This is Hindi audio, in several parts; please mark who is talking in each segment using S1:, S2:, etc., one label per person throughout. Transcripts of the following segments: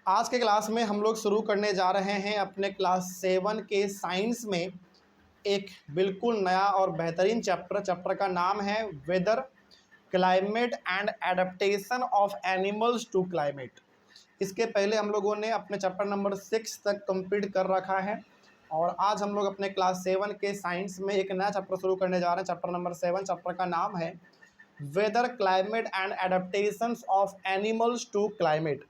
S1: आज के क्लास में हम लोग शुरू करने जा रहे हैं अपने क्लास 7 के साइंस में एक बिल्कुल नया और बेहतरीन चैप्टर का नाम है weather, climate and adaptation of animals to climate. इसके पहले हम लोगों ने अपने चैप्टर नंबर 6 तक कंप्लीट कर रखा है और आज हम लोग अपने क्लास 7 के साइंस में एक नया चैप्टर शुरू करने जा रहे हैं। चैप्टर नंबर 7, चैप्टर का नाम है weather, climate and adaptations of animals to climate.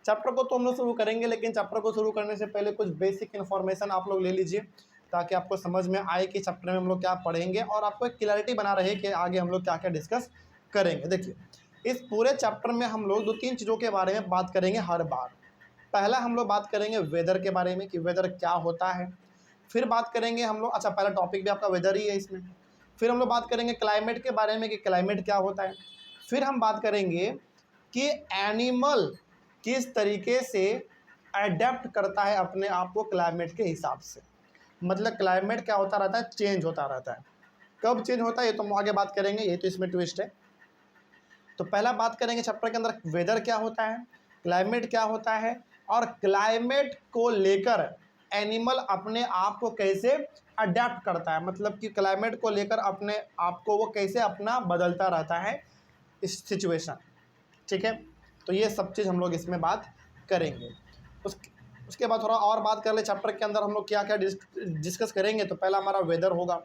S1: Chapter को तो हम लोग शुरू करेंगे, लेकिन चैप्टर को शुरू करने से पहले कुछ बेसिक इन्फॉर्मेशन आप लोग ले लीजिए ताकि आपको समझ में आए कि चैप्टर में हम लोग क्या पढ़ेंगे और आपको एक क्लैरिटी बना रहे कि आगे हम लोग क्या क्या डिस्कस करेंगे। देखिए, इस पूरे चैप्टर में हम लोग 2-3 चीज़ों के बारे में बात करेंगे हर बार। पहला हम लोग बात करेंगे वेदर के बारे में कि वेदर क्या होता है। फिर बात करेंगे हम लोग, अच्छा पहला टॉपिक भी आपका वेदर ही है इसमें। फिर हम लोग बात करेंगे क्लाइमेट के बारे में कि क्लाइमेट क्या होता है। फिर हम बात करेंगे कि एनिमल किस तरीके से अडेप्ट करता है अपने आप को क्लाइमेट के हिसाब से। मतलब क्लाइमेट क्या होता रहता है, चेंज होता रहता है। कब चेंज होता है ये तो हम आगे बात करेंगे, ये तो इसमें ट्विस्ट है। तो पहला बात करेंगे चैप्टर के अंदर वेदर क्या होता है, क्लाइमेट क्या होता है और क्लाइमेट को लेकर एनिमल अपने आप को कैसे अडेप्ट करता है। मतलब कि क्लाइमेट को लेकर अपने आप को वो कैसे अपना बदलता रहता है इस सिचुएशन। ठीक है, तो ये सब चीज़ हम लोग इसमें बात करेंगे। उसके बाद थोड़ा और बात कर ले चैप्टर के अंदर हम लोग क्या क्या डिस्कस करेंगे। तो पहला हमारा वेदर होगा।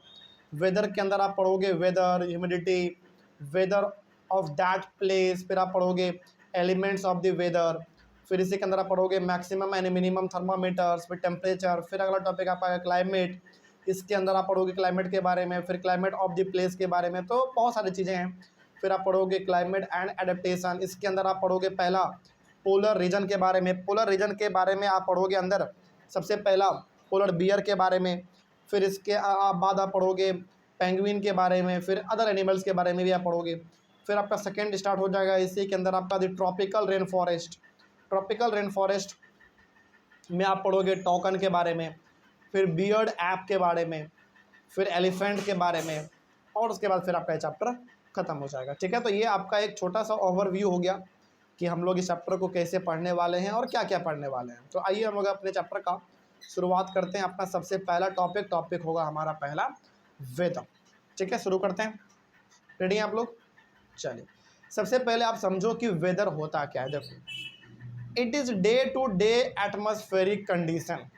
S1: वेदर के अंदर आप पढ़ोगे weather, humidity, weather of that place. फिर आप पढ़ोगे एलिमेंट्स ऑफ द वेदर। फिर इसी के अंदर आप पढ़ोगे मैक्सिमम एंड मिनिमम थर्मामीटर्स, फिर टेम्परेचर। फिर अगला टॉपिक आपका क्लाइमेट, इसके अंदर आप पढ़ोगे क्लाइमेट के बारे में, फिर क्लाइमेट ऑफ द प्लेस के बारे में। तो बहुत सारी चीज़ें हैं। फिर आप पढ़ोगे क्लाइमेट एंड एडेप्टेशन। इसके अंदर आप पढ़ोगे पहला पोलर रीजन के बारे में। पोलर रीजन के बारे में आप पढ़ोगे अंदर सबसे पहला पोलर बियर के बारे में। फिर इसके बाद आप पढ़ोगे पेंगुइन के बारे में। फिर अदर एनिमल्स के बारे में भी आप पढ़ोगे। फिर आपका सेकेंड स्टार्ट हो जाएगा इसी के अंदर आपका the tropical rain forest. Tropical rain forest में आप पढ़ोगे टोकन के बारे में, फिर बियर्ड ऐप के बारे में, फिर एलिफेंट के बारे में और उसके बाद फिर आपका ये चैप्टर ख़त्म हो जाएगा। ठीक है, तो ये आपका एक छोटा सा ओवरव्यू हो गया कि हम लोग इस चैप्टर को कैसे पढ़ने वाले हैं और क्या क्या पढ़ने वाले हैं। तो आइए हम लोग अपने चैप्टर का शुरुआत करते हैं। अपना सबसे पहला टॉपिक होगा हमारा पहला वेदर। ठीक है, शुरू करते हैं। रेडी हैं आप लोग? चलिए, सबसे पहले आप समझो कि वेदर होता क्या है। देखो, it is day to day atmospheric condition.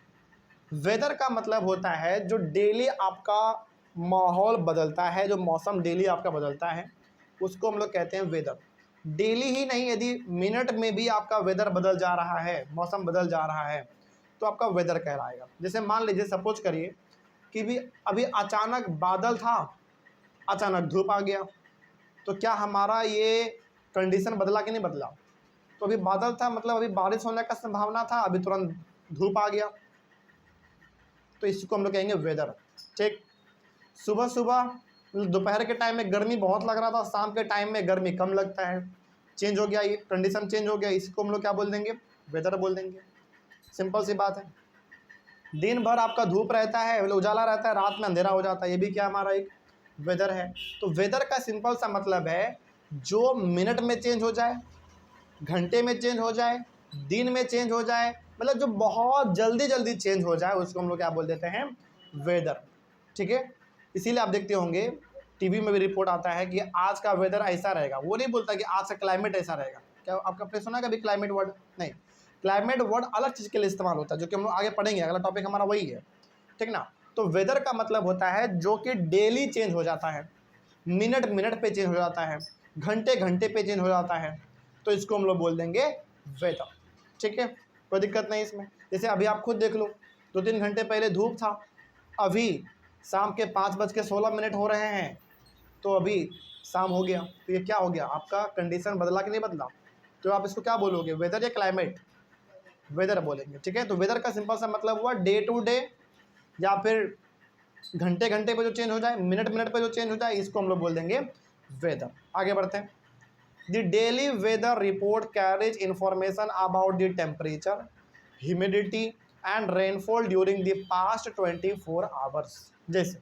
S1: Weather का मतलब होता है जो डेली आपका माहौल बदलता है, जो मौसम डेली आपका बदलता है उसको हम लोग कहते हैं वेदर। डेली ही नहीं, यदि मिनट में भी आपका वेदर बदल जा रहा है, मौसम बदल जा रहा है तो आपका वेदर कहलाएगा। जैसे मान लीजिए, सपोज करिए कि भी अभी अचानक बादल था, अचानक धूप आ गया, तो क्या हमारा ये कंडीशन बदला कि नहीं बदला? तो अभी बादल था मतलब अभी बारिश होने का संभावना था, अभी तुरंत धूप आ गया, तो इसको हम लोग कहेंगे वेदर। ठीक, सुबह सुबह दोपहर के टाइम में गर्मी बहुत लग रहा था, शाम के टाइम में गर्मी कम लगता है, चेंज हो गया, ये कंडीशन चेंज हो गया, इसको हम लोग क्या बोल देंगे? वेदर बोल देंगे। सिंपल सी बात है। दिन भर आपका धूप रहता है, उजाला रहता है, रात में अंधेरा हो जाता है, ये भी क्या हमारा एक वेदर है। तो वेदर का सिंपल सा मतलब है जो मिनट में चेंज हो जाए, घंटे में चेंज हो जाए, दिन में चेंज हो जाए, मतलब जो बहुत जल्दी जल्दी चेंज हो जाए उसको हम लोग क्या बोल देते हैं? वेदर। ठीक है, इसीलिए आप देखते होंगे टीवी में भी रिपोर्ट आता है कि आज का वेदर ऐसा रहेगा। वो नहीं बोलता कि आज का क्लाइमेट ऐसा रहेगा। क्या आपका आपने सुना कभी क्लाइमेट वर्ड? नहीं, क्लाइमेट वर्ड अलग चीज़ के लिए इस्तेमाल होता है जो कि हम लोग आगे पढ़ेंगे। अगला टॉपिक हमारा वही है, ठीक ना। तो वेदर का मतलब होता है जो कि डेली चेंज हो जाता है, मिनट मिनट पे चेंज हो जाता है, घंटे घंटे पे चेंज हो जाता है, तो इसको हम लोग बोल देंगे वेदर। ठीक है, कोई दिक्कत नहीं इसमें। जैसे अभी आप खुद देख लो, 2-3 घंटे पहले धूप था, अभी शाम के 5:16 हो रहे हैं, तो अभी शाम हो गया, तो ये क्या हो गया? आपका कंडीशन बदला कि नहीं बदला? तो आप इसको क्या बोलोगे? वेदर या क्लाइमेट? वेदर बोलेंगे। ठीक है, तो वेदर का सिंपल सा मतलब हुआ डे टू डे या फिर घंटे घंटे पे जो चेंज हो जाए, मिनट मिनट पे जो चेंज हो जाए, इसको हम लोग बोल देंगे वेदर। आगे बढ़ते हैं। The daily weather report carries information about the temperature, humidity and rainfall during the past 24 hours. जैसे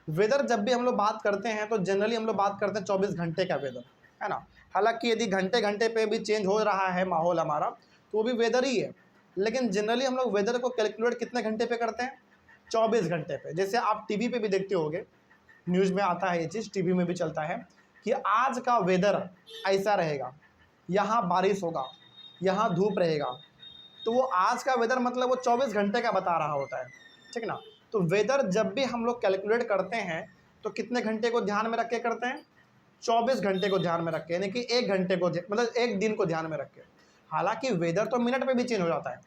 S1: वेदर जब भी हम लोग बात करते हैं तो जनरली हम लोग बात करते हैं 24 घंटे का वेदर, है ना। हालांकि यदि घंटे घंटे पे भी चेंज हो रहा है माहौल हमारा तो वो भी वेदर ही है, लेकिन जनरली हम लोग वेदर को कैलकुलेट कितने घंटे पे करते हैं, 24 घंटे पे। जैसे आप टीवी पे भी देखते होगे, न्यूज़ में आता है ये चीज़, टीवी में भी चलता है कि आज का वेदर ऐसा रहेगा, यहाँ बारिश होगा, यहाँ धूप रहेगा। तो वो आज का वेदर मतलब वो 24 घंटे का बता रहा होता है, ठीक ना। तो वेदर जब भी हम लोग कैलकुलेट करते हैं तो कितने घंटे को ध्यान में रख के करते हैं, 24 घंटे को ध्यान में रख के, यानी कि 1 घंटे को मतलब 1 दिन को ध्यान में रख के। हालांकि वेदर तो मिनट पे भी चेंज हो जाता है,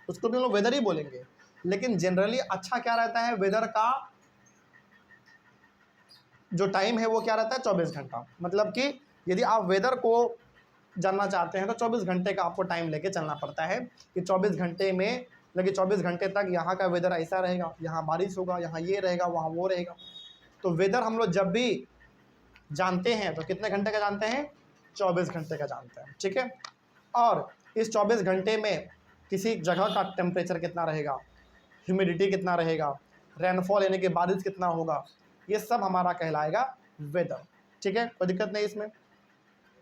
S1: उसको भी हम लोग वेदर ही बोलेंगे, लेकिन जनरली अच्छा क्या रहता है, वेदर का जो टाइम है वो क्या रहता है, 24 घंटा। मतलब कि यदि आप वेदर को जानना चाहते हैं तो 24 घंटे का आपको टाइम लेके चलना पड़ता है कि 24 घंटे में लगे 24 घंटे तक यहाँ का वेदर ऐसा रहेगा, यहाँ बारिश होगा, यहाँ ये रहेगा, वहाँ वो रहेगा। तो वेदर हम लोग जब भी जानते हैं तो कितने घंटे का जानते हैं, 24 घंटे का जानते हैं, ठीक है। और इस 24 घंटे में किसी जगह का टेम्परेचर कितना रहेगा, ह्यूमिडिटी कितना रहेगा, रेनफॉल यानी कि बारिश कितना होगा, ये सब हमारा कहलाएगा वेदर, ठीक है। कोई दिक्कत नहीं इसमें।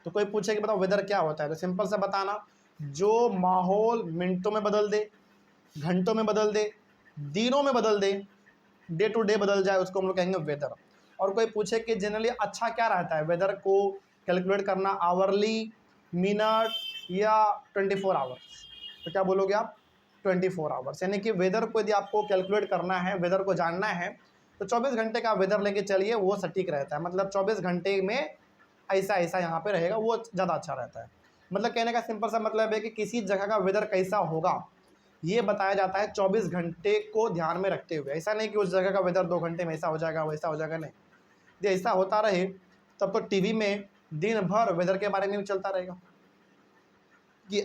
S1: तो कोई पूछे कि बताओ वेदर क्या होता है, तो सिंपल सा बताना, जो माहौल मिनटों में बदल दे, घंटों में बदल दे, दिनों में बदल दे, डे टू डे बदल जाए, उसको हम लोग कहेंगे वेदर। और कोई पूछे कि जनरली अच्छा क्या रहता है वेदर को कैलकुलेट करना, आवरली, मिनट या 24 आवर्स, तो क्या बोलोगे आप, 24 आवर्स। यानी कि वेदर को यदि आपको कैलकुलेट करना है, वेदर को जानना है तो 24 घंटे का वेदर लेके चलिए, वो सटीक रहता है। मतलब 24 घंटे में ऐसा ऐसा यहाँ पे रहेगा, वो ज़्यादा अच्छा रहता है। मतलब कहने का सिंपल सा मतलब है कि किसी जगह का वेदर कैसा होगा ये बताया जाता है 24 घंटे को ध्यान में रखते हुए। ऐसा नहीं कि उस जगह का वेदर 2 घंटे में ऐसा हो जाएगा, वैसा हो जाएगा, नहीं। यदि ऐसा होता रहे तब तो टीवी में दिन भर वेदर के बारे में भी चलता रहेगा कि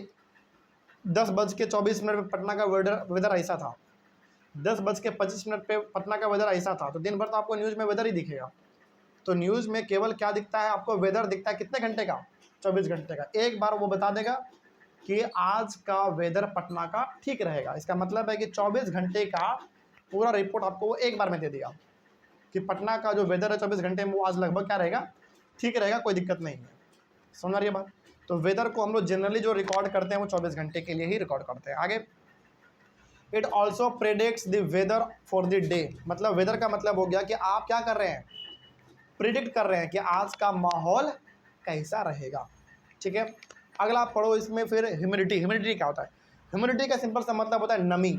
S1: 10:24 पे पटना का वेदर ऐसा था, 10:25 पे पटना का वेदर ऐसा था, तो दिन भर तो आपको न्यूज़ में वेदर ही दिखेगा। तो न्यूज़ में केवल क्या दिखता है आपको, वेदर दिखता है कितने घंटे का, 24 घंटे का। एक बार वो बता देगा कि आज का वेदर पटना का ठीक रहेगा, इसका मतलब है कि 24 घंटे का पूरा रिपोर्ट आपको वो एक बार में दे दिया कि पटना का जो वेदर है 24 घंटे में वो आज लगभग क्या रहेगा, ठीक रहेगा, कोई दिक्कत नहीं है। समझ रही है बात। तो वेदर को हम लोग जनरली जो रिकॉर्ड करते हैं वो 24 घंटे के लिए ही रिकॉर्ड करते हैं। आगे, it also predicts the weather for the day. मतलब वेदर का मतलब हो गया कि आप क्या कर रहे हैं, प्रिडिक्ट कर रहे हैं कि आज का माहौल कैसा रहेगा, ठीक है। अगला आप पढ़ो इसमें फिर ह्यूमिडिटी। ह्यूमिडिटी क्या होता है, ह्यूमिडिटी का सिंपल सा मतलब होता है नमी,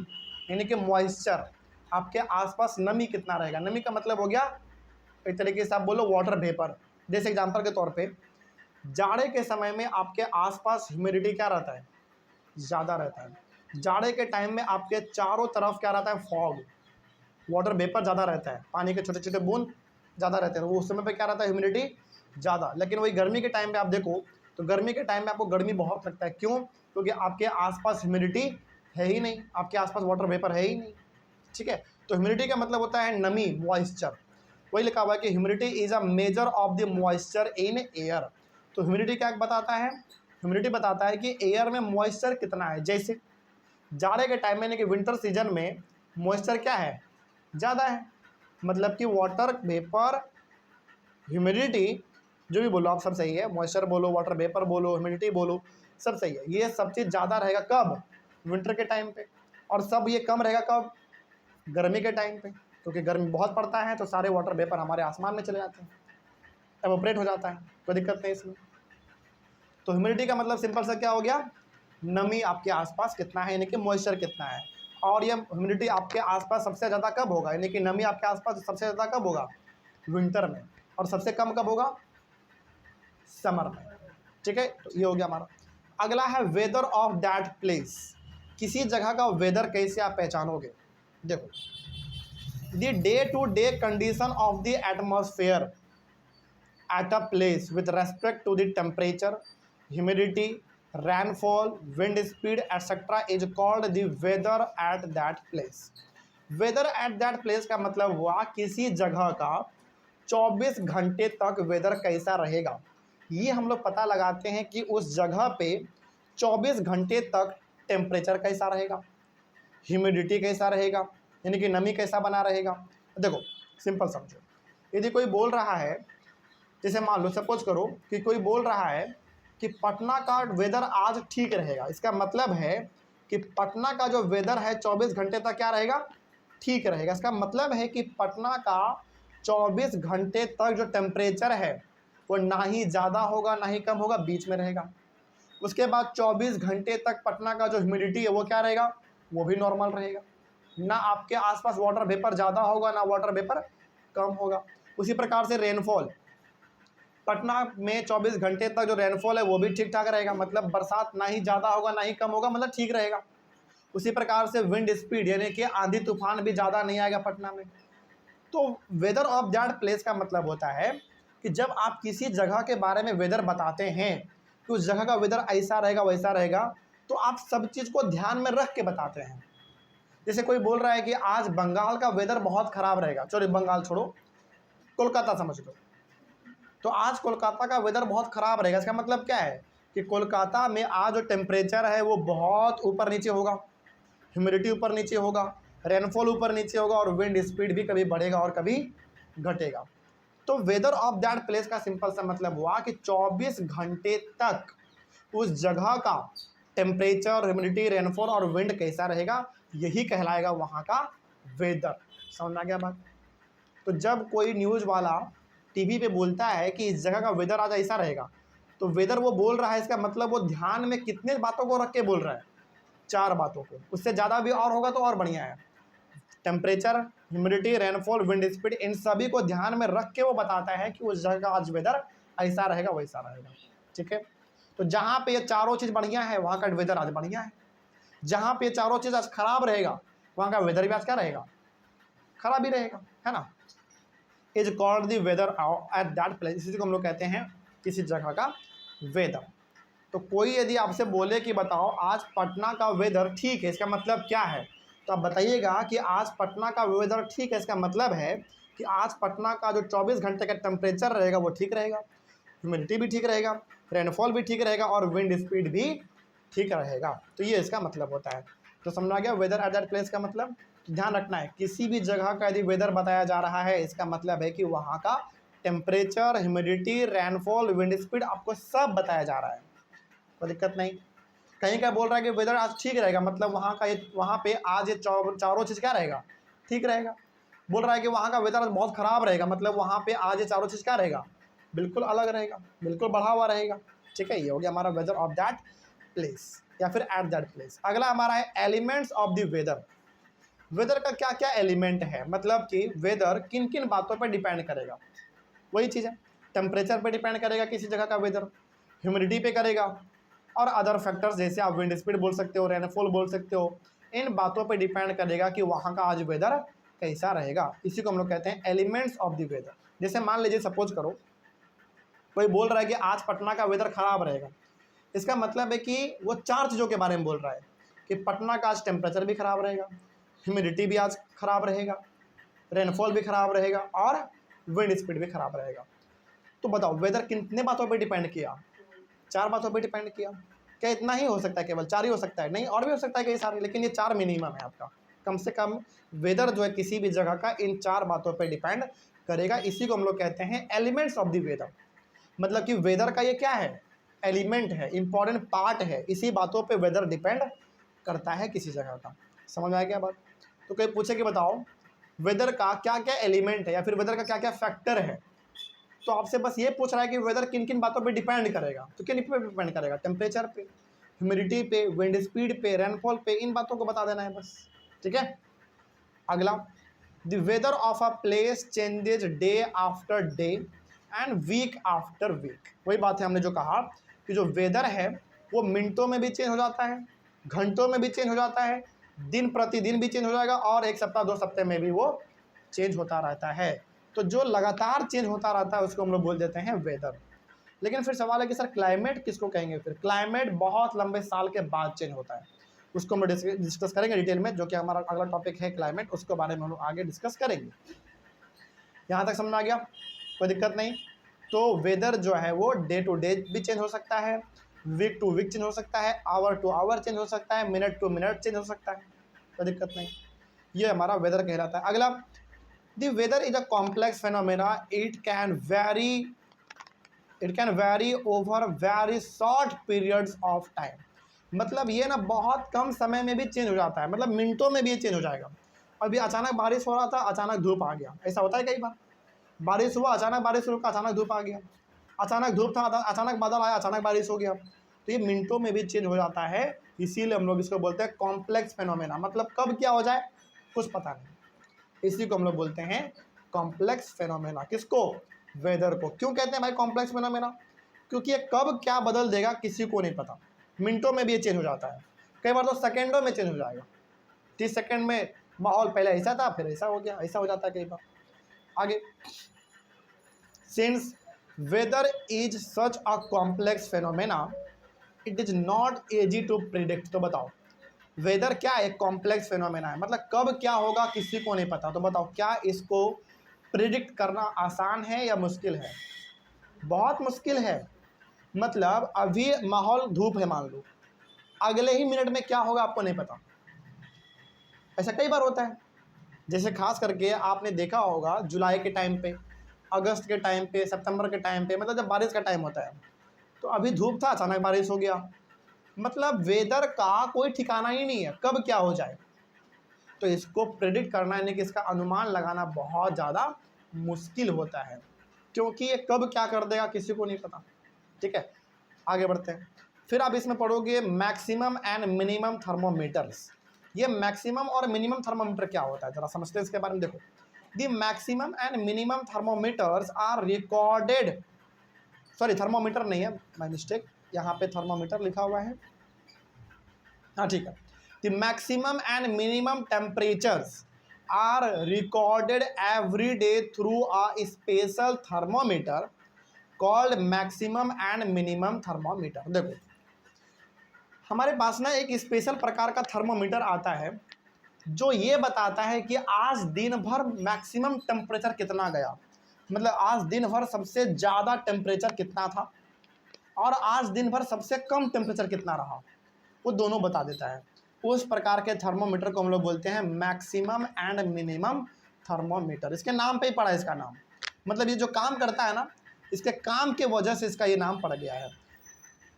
S1: यानी कि मॉइस्चर, आपके आसपास नमी कितना रहेगा। नमी का मतलब हो गया एक तरीके से आप बोलो वाटर वेपर। जैसे एग्जांपल के तौर पे जाड़े के समय में आपके आसपास ह्यूमिडिटी क्या रहता है, ज़्यादा रहता है। जाड़े के टाइम में आपके चारों तरफ क्या रहता है, फॉग, वाटर वेपर ज़्यादा रहता है, पानी के छोटे छोटे बूंद ज़्यादा रहते हैं, तो उस समय पे क्या रहता है, ह्यूमिडिटी ज़्यादा। लेकिन वही गर्मी के टाइम पे आप देखो तो गर्मी के टाइम में आपको गर्मी बहुत लगता है, क्यों, क्योंकि आपके आसपास ह्यूमिडिटी है ही नहीं, आपके आसपास वाटर वेपर है ही नहीं, ठीक है। तो ह्यूमिडिटी का मतलब होता है नमी, मॉइस्चर। वही लिखा हुआ है कि humidity is a measure of the moisture in air. तो ह्यूमिडिटी क्या बताता है, ह्यूमिडिटी बताता है कि एयर में मॉइस्चर कितना है। जैसे जाड़े के टाइम में यानी कि विंटर सीजन में मॉइस्चर क्या है, ज़्यादा है, मतलब कि वाटर वेपर, ह्यूमिडिटी, जो भी बोलो आप सब सही है, मॉइस्चर बोलो, वाटर वेपर बोलो, ह्यूमिडिटी बोलो, सब सही है। ये सब चीज़ ज़्यादा रहेगा कब, विंटर के टाइम पे। और सब ये कम रहेगा कब, गर्मी के टाइम पे, क्योंकि गर्मी बहुत पड़ता है तो सारे वाटर वेपर हमारे आसमान में चले जाते हैं, एवोपरेट हो जाता है, कोई दिक्कत नहीं इसमें। तो ह्यूमिडिटी का मतलब सिंपल सा क्या हो गया, नमी आपके आसपास कितना है, यानी कि मॉइस्चर कितना है। और ये ह्यूमिडिटी आपके आसपास सबसे ज़्यादा कब होगा, यानी कि नमी आपके आसपास सबसे ज़्यादा कब होगा, विंटर में, और सबसे कम कब होगा, समर में, ठीक है। तो ये हो गया हमारा। अगला है वेदर ऑफ दैट प्लेस। किसी जगह का वेदर कैसे आप पहचानोगे, देखो, the day to day condition of the atmosphere at a place with respect to the temperature, humidity, rainfall, wind speed, etc. is called the weather at that place. Weather at that place का मतलब हुआ किसी जगह का 24 घंटे तक वेदर कैसा रहेगा। ये हम लोग पता लगाते हैं कि उस जगह पे 24 घंटे तक टेम्परेचर कैसा रहेगा, ह्यूमिडिटी कैसा रहेगा, यानी कि नमी कैसा बना रहेगा। देखो सिंपल समझो, यदि कोई बोल रहा है, जैसे मान लो सपोज करो कि कोई बोल रहा है कि पटना का वेदर आज ठीक रहेगा, इसका मतलब है कि पटना का जो वेदर है 24 घंटे तक क्या रहेगा, ठीक रहेगा। इसका मतलब है कि पटना का 24 घंटे तक जो टेम्परेचर है वो ना ही ज़्यादा होगा ना ही कम होगा, बीच में रहेगा। उसके बाद 24 घंटे तक पटना का जो ह्यूमिडिटी है वो क्या रहेगा, वो भी नॉर्मल रहेगा। ना आपके आसपास वाटर वेपर ज़्यादा होगा ना वाटर वेपर कम होगा। उसी प्रकार से रेनफॉल, पटना में 24 घंटे तक जो रेनफॉल है वो भी ठीक ठाक रहेगा, मतलब बरसात ना ही ज़्यादा होगा ना ही कम होगा, मतलब ठीक रहेगा। उसी प्रकार से विंड स्पीड यानी कि आंधी तूफान भी ज़्यादा नहीं आएगा पटना में। तो वेदर ऑफ दैट प्लेस का मतलब होता है कि जब आप किसी जगह के बारे में वेदर बताते हैं कि उस जगह का वेदर ऐसा रहेगा वैसा रहेगा, तो आप सब चीज़ को ध्यान में रख के बताते हैं। जैसे कोई बोल रहा है कि आज बंगाल का वेदर बहुत ख़राब रहेगा, चलो बंगाल छोड़ो, कोलकाता समझ लो, तो आज कोलकाता का वेदर बहुत ख़राब रहेगा। इसका मतलब क्या है कि कोलकाता में आज जो टेम्परेचर है वो बहुत ऊपर नीचे होगा, ह्यूमिडिटी ऊपर नीचे होगा, रेनफॉल ऊपर नीचे होगा और विंड स्पीड भी कभी बढ़ेगा और कभी घटेगा। तो वेदर ऑफ दैट प्लेस का सिंपल सा मतलब हुआ कि 24 घंटे तक उस जगह का टेम्परेचर, ह्यूमिडिटी, रेनफॉल और विंड कैसा रहेगा, यही कहलाएगा वहाँ का वेदर। समझ में आ गया बात? तो जब कोई न्यूज़ वाला टीवी पे बोलता है कि इस जगह का वेदर आज ऐसा रहेगा, तो वेदर वो बोल रहा है, इसका मतलब वो ध्यान में कितने बातों को रख के बोल रहा है, 4 बातों को। उससे ज़्यादा भी और होगा तो और बढ़िया है। Temperature, humidity, rainfall, wind speed, इन सभी को ध्यान में रख के वो बताता है कि उस जगह का आज वेदर ऐसा रहेगा वैसा रहेगा। ठीक है, तो जहाँ पे ये चारों चीज़ बढ़िया है वहाँ का वेदर आज बढ़िया है, जहाँ पे ये चारों चीज़ आज खराब रहेगा वहाँ का वेदर भी आज क्या रहेगा, खराब ही रहेगा, है ना। Is called the weather at that place, इसी को हम लोग कहते हैं किसी जगह का वेदर। तो कोई यदि आपसे बोले कि बताओ आज पटना का वेदर ठीक है, इसका मतलब क्या है, तो आप बताइएगा कि आज पटना का वेदर ठीक है, इसका मतलब है कि आज पटना का जो 24 घंटे का टेम्परेचर रहेगा वो ठीक रहेगा, ह्यूमिडिटी भी ठीक रहेगा, रेनफॉल भी ठीक रहेगा और विंड स्पीड भी ठीक रहेगा। तो ये इसका मतलब होता है। तो समझा गया वेदर एट दैट प्लेस का मतलब। तो ध्यान रखना है, किसी भी जगह का यदि वेदर बताया जा रहा है इसका मतलब है कि वहाँ का temperature, humidity, rainfall, wind speed आपको सब बताया जा रहा है, कोई दिक्कत नहीं। कहीं का बोल रहा है कि वेदर आज ठीक रहेगा, मतलब वहाँ पे आज ये चारों चीज़ क्या रहेगा, ठीक रहेगा। बोल रहा है कि वहाँ का वेदर आज बहुत ख़राब रहेगा, मतलब वहाँ पे आज ये चारों चीज़ क्या रहेगा, बिल्कुल अलग रहेगा, बिल्कुल बढ़ा हुआ रहेगा। ठीक है, ये हो गया हमारा वेदर ऑफ दैट प्लेस या फिर एट दैट प्लेस। अगला हमारा है elements of the weather. Weather का क्या क्या एलिमेंट है, मतलब कि वेदर किन किन बातों पर डिपेंड करेगा। वही चीज़ है, टेम्परेचर पे डिपेंड करेगा किसी जगह का वेदर, ह्यूमिडिटी पे करेगा और अदर फैक्टर्स जैसे आप विंड स्पीड बोल सकते हो, रेनफॉल बोल सकते हो, इन बातों पे डिपेंड करेगा कि वहाँ का आज वेदर कैसा रहेगा। इसी को हम लोग कहते हैं एलिमेंट्स ऑफ द वेदर। जैसे मान लीजिए सपोज करो कोई बोल रहा है कि आज पटना का वेदर ख़राब रहेगा, इसका मतलब है कि वो 4 चीज़ों के बारे में बोल रहा है कि पटना का आज टेम्परेचर भी ख़राब रहेगा, ह्यूमिडिटी भी आज ख़राब रहेगा, रेनफॉल भी ख़राब रहेगा और विंड स्पीड भी ख़राब रहेगा। तो बताओ वेदर कितने बातों पे डिपेंड किया, 4 बातों पे डिपेंड किया। क्या इतना ही हो सकता है, केवल 4 ही हो सकता है? नहीं, और भी हो सकता है कई सारे, लेकिन ये 4 मिनिमम है आपका। कम से कम वेदर जो है किसी भी जगह का इन 4 बातों पे डिपेंड करेगा। इसी को हम लोग कहते हैं एलिमेंट्स ऑफ द वेदर। मतलब कि वेदर का ये क्या है, एलिमेंट है, इंपॉर्टेंट पार्ट है, इसी बातों पे वेदर डिपेंड करता है किसी जगह का। समझ में आ गया बात? तो कोई पूछे कि बताओ वेदर का क्या क्या एलिमेंट है या फिर वेदर का क्या क्या फैक्टर है, तो आपसे बस ये पूछ रहा है कि वेदर किन किन बातों पे डिपेंड करेगा। तो किन पे डिपेंड करेगा, टेम्परेचर पे, ह्यूमिडिटी पे, विंड स्पीड पे, रेनफॉल पे, इन बातों को बता देना है बस। ठीक है, अगला, the weather of a place changes day after day and week after week. वही बात है हमने जो कहा कि जो वेदर है वो मिनटों में भी चेंज हो जाता है, घंटों में भी चेंज हो जाता है, दिन प्रतिदिन भी चेंज हो जाएगा और 1 सप्ताह 2 सप्ताह में भी वो चेंज होता रहता है। तो जो लगातार चेंज होता रहता है उसको हम लोग बोल देते हैं वेदर। लेकिन फिर सवाल है कि सर क्लाइमेट किसको कहेंगे? फिर क्लाइमेट बहुत लंबे साल के बाद चेंज होता है, उसको हम डिस्कस करेंगे डिटेल में, जो कि हमारा अगला टॉपिक है क्लाइमेट, उसके बारे में हम लोग आगे डिस्कस करेंगे। यहाँ तक समझ में आ गया? कोई दिक्कत नहीं। तो वेदर जो है वो डे टू डे भी चेंज हो सकता है, वीक टू वीक चेंज हो सकता है, आवर टू आवर चेंज हो सकता है, मिनट टू मिनट चेंज हो सकता है, कोई दिक्कत नहीं। ये हमारा वेदर कहलाता है। अगला, the weather is a complex phenomena, it can vary it can vary over very short periods of time, मतलब ये ना बहुत कम समय में भी चेंज हो जाता है, मतलब मिनटों में भी ये चेंज हो जाएगा। अभी अचानक बारिश हो रहा था, अचानक धूप आ गया, ऐसा होता है कई बार। बारिश हुआ, अचानक बारिश रुका, अचानक धूप आ गया, अचानक धूप था, अचानक बादल आया, अचानक बारिश हो गया। तो ये मिनटों में भी चेंज हो जाता है, इसीलिए हम लोग इसको बोलते हैं कॉम्प्लेक्स फेनोमेना, मतलब कब क्या हो जाए कुछ पता नहीं, इसी को हम लोग बोलते हैं कॉम्प्लेक्स फेनोमेना। किसको? वेदर को। क्यों कहते हैं भाई कॉम्प्लेक्स फेनोमेना? क्योंकि ये कब क्या बदल देगा किसी को नहीं पता, मिनटों में भी ये चेंज हो जाता है, कई बार तो सेकेंडों में चेंज हो जाएगा। 30 सेकेंड में माहौल पहले ऐसा था, फिर ऐसा हो गया, ऐसा हो जाता है कई बार। आगे, since weather is such a complex phenomena it is not easy to predict. तो बताओ वेदर क्या एक कॉम्प्लेक्स फेनोमेना है, मतलब कब क्या होगा किसी को नहीं पता। तो बताओ क्या इसको प्रिडिक्ट करना आसान है या मुश्किल है? बहुत मुश्किल है। मतलब अभी माहौल धूप है मान लो, अगले ही मिनट में क्या होगा आपको नहीं पता। ऐसा कई बार होता है, जैसे खास करके आपने देखा होगा जुलाई के टाइम पे, अगस्त के टाइम पे, सितंबर के टाइम पे, मतलब जब बारिश का टाइम होता है, तो अभी धूप था अचानक बारिश हो गया। मतलब वेदर का कोई ठिकाना ही नहीं है, कब क्या हो जाए। तो इसको प्रेडिक्ट करना यानी कि इसका अनुमान लगाना बहुत ज़्यादा मुश्किल होता है, क्योंकि ये कब क्या कर देगा किसी को नहीं पता। ठीक है, आगे बढ़ते हैं। फिर आप इसमें पढ़ोगे मैक्सिमम एंड मिनिमम थर्मोमीटर्स। ये मैक्सिमम और मिनिमम थर्मोमीटर क्या होता है जरा समझते हैं इसके बारे में। देखो, the maximum and minimum thermometers are recorded, sorry thermometer नहीं है, माय मिस्टेक, यहाँ पे थर्मोमीटर लिखा हुआ है, हाँ ठीक है। The maximum and minimum temperatures are recorded every day through a special thermometer called maximum and minimum thermometer. देखो हमारे पास ना एक स्पेशल प्रकार का थर्मोमीटर आता है जो ये बताता है कि आज दिन भर मैक्सिमम टेम्परेचर कितना गया, मतलब आज दिन भर सबसे ज़्यादा टेम्परेचर कितना था और आज दिन भर सबसे कम टेम्परेचर कितना रहा, वो दोनों बता देता है। उस प्रकार के थर्मोमीटर को हम लोग बोलते हैं मैक्सिमम एंड मिनिमम थर्मोमीटर। इसके नाम पे ही पड़ा है इसका नाम, मतलब ये जो काम करता है ना, इसके काम के वजह से इसका ये नाम पड़ गया है।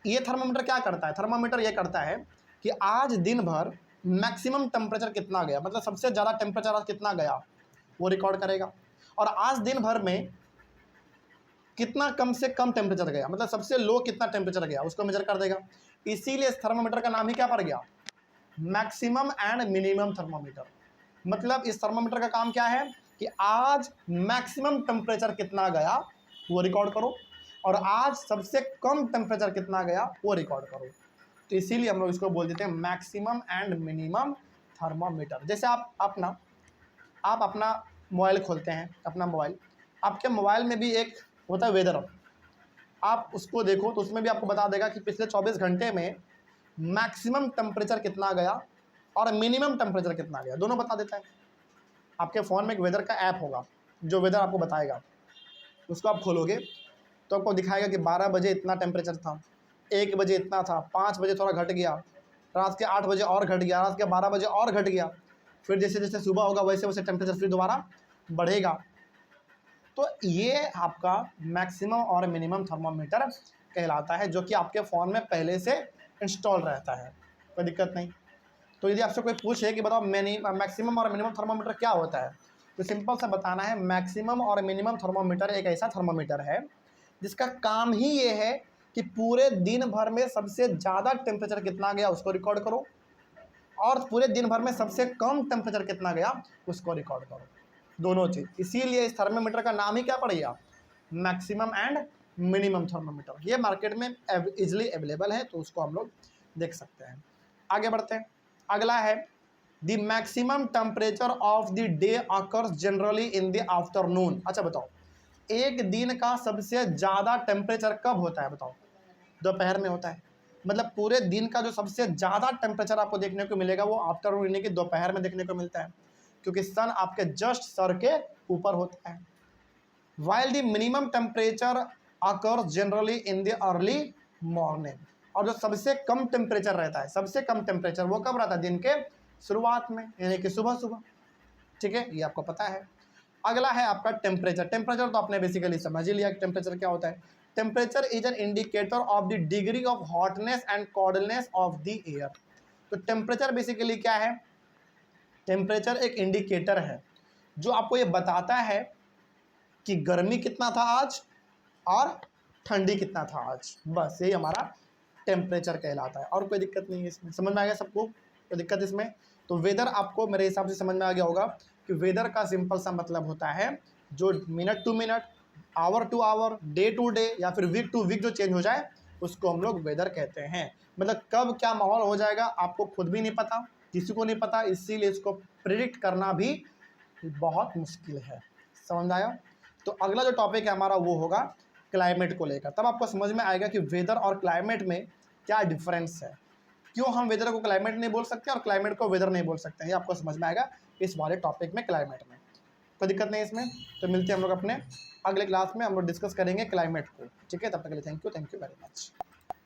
S1: ये थर्मोमीटर क्या करता है? थर्मोमीटर ये करता है कि आज दिन भर मैक्सिमम टेम्परेचर कितना गया, मतलब सबसे ज़्यादा टेम्परेचर आज कितना गया वो रिकॉर्ड करेगा, और आज दिन भर में कितना कम से कम टेम्परेचर गया, मतलब सबसे लो कितना टेम्परेचर गया उसको मेजर कर देगा। इसीलिए इस थर्मोमीटर का नाम ही क्या पड़ गया? Maximum and minimum thermometer. मतलब इस थर्मोमीटर का काम क्या है कि आज मैक्सिमम टेम्परेचर कितना गया वो रिकॉर्ड करो, और आज सबसे कम टेम्परेचर कितना गया वो रिकॉर्ड करो। तो इसीलिए हम लोग इसको बोल देते हैं मैक्सिमम एंड मिनिमम थर्मोमीटर। जैसे आप अपना मोबाइल खोलते हैं, अपना मोबाइल, आपके मोबाइल में भी एक होता है वेदर, आप उसको देखो तो उसमें भी आपको बता देगा कि पिछले 24 घंटे में मैक्सिमम टेम्परेचर कितना गया और मिनिमम टेम्परेचर कितना गया, दोनों बता देता है। आपके फ़ोन में एक वेदर का ऐप होगा जो वेदर आपको बताएगा, उसको आप खोलोगे तो आपको दिखाएगा कि 12 बजे इतना टेम्परेचर था, 1 बजे इतना था, 5 बजे थोड़ा घट गया, रात के 8 बजे और घट गया, रात के 12 बजे और घट गया, फिर जैसे जैसे सुबह होगा वैसे वैसे टेम्परेचर फिर दोबारा बढ़ेगा। तो ये आपका मैक्सिमम और मिनिमम थर्मोमीटर कहलाता है, जो कि आपके फ़ोन में पहले से इंस्टॉल रहता है, कोई दिक्कत नहीं। तो यदि आपसे कोई पूछे कि बताओ मैक्सिमम और मिनिमम थर्मोमीटर क्या होता है, तो सिंपल सा बताना है, मैक्सिमम और मिनिमम थर्मोमीटर एक ऐसा थर्मोमीटर है जिसका काम ही ये है कि पूरे दिन भर में सबसे ज़्यादा टेम्परेचर कितना गया उसको रिकॉर्ड करो, और पूरे दिन भर में सबसे कम टेम्परेचर कितना गया उसको रिकॉर्ड करो, दोनों चीज़। इसीलिए इस थर्मोमीटर का नाम ही क्या पड़ गया? Maximum and minimum thermometer. ये मार्केट में इजीली अवेलेबल है, तो उसको हम लोग देख सकते हैं। आगे बढ़ते हैं, अगला है the maximum temperature of the day occurs generally in the afternoon. अच्छा बताओ, एक दिन का सबसे ज़्यादा टेम्परेचर कब होता है बताओ? दोपहर में होता है। मतलब पूरे दिन का जो सबसे ज़्यादा टेम्परेचर आपको देखने को मिलेगा वो आफ्टरनून यानी कि दोपहर में देखने को मिलता है, क्योंकि सन आपके जस्ट सर के ऊपर होता है। While the minimum temperature occurs generally in the early morning, और जो सबसे कम टेम्परेचर रहता है, सबसे कम टेम्परेचर वो कब रहता है? दिन के शुरुआत में, यानी कि सुबह सुबह। ठीक है, ये आपको पता है। अगला है आपका टेम्परेचर। टेम्परेचर तो आपने बेसिकली समझ ही लिया कि टेम्परेचर क्या होता है। Temperature is an indicator of the degree of hotness and coldness of the air. तो टेम्परेचर बेसिकली क्या है? टेम्परेचर एक इंडिकेटर है जो आपको ये बताता है कि गर्मी कितना था आज और ठंडी कितना था आज। बस यही हमारा टेम्परेचर कहलाता है, और कोई दिक्कत नहीं है इसमें। समझ में आ गया सबको? कोई दिक्कत इसमें? तो वेदर आपको मेरे हिसाब से समझ में आ गया होगा कि वेदर का सिंपल सा मतलब होता है जो minute to minute, hour to hour, day to day या फिर वीक टू वीक जो चेंज हो जाए उसको हम लोग वेदर कहते हैं। मतलब कब क्या माहौल हो जाएगा आपको खुद भी नहीं पता, किसी को नहीं पता, इसीलिए इसको प्रिडिक्ट करना भी बहुत मुश्किल है। समझ में आया? तो अगला जो टॉपिक है हमारा वो होगा क्लाइमेट को लेकर। तब आपको समझ में आएगा कि वेदर और क्लाइमेट में क्या डिफरेंस है, क्यों हम वेदर को क्लाइमेट नहीं बोल सकते और क्लाइमेट को वेदर नहीं बोल सकते हैं। ये आपको समझ में आएगा इस वाले टॉपिक में, क्लाइमेट में। कोई दिक्कत नहीं इसमें। तो मिलते हैं हम लोग अपने अगले क्लास में, हम लोग डिस्कस करेंगे क्लाइमेट को। ठीक है, तब तक के लिए थैंक यू वेरी मच।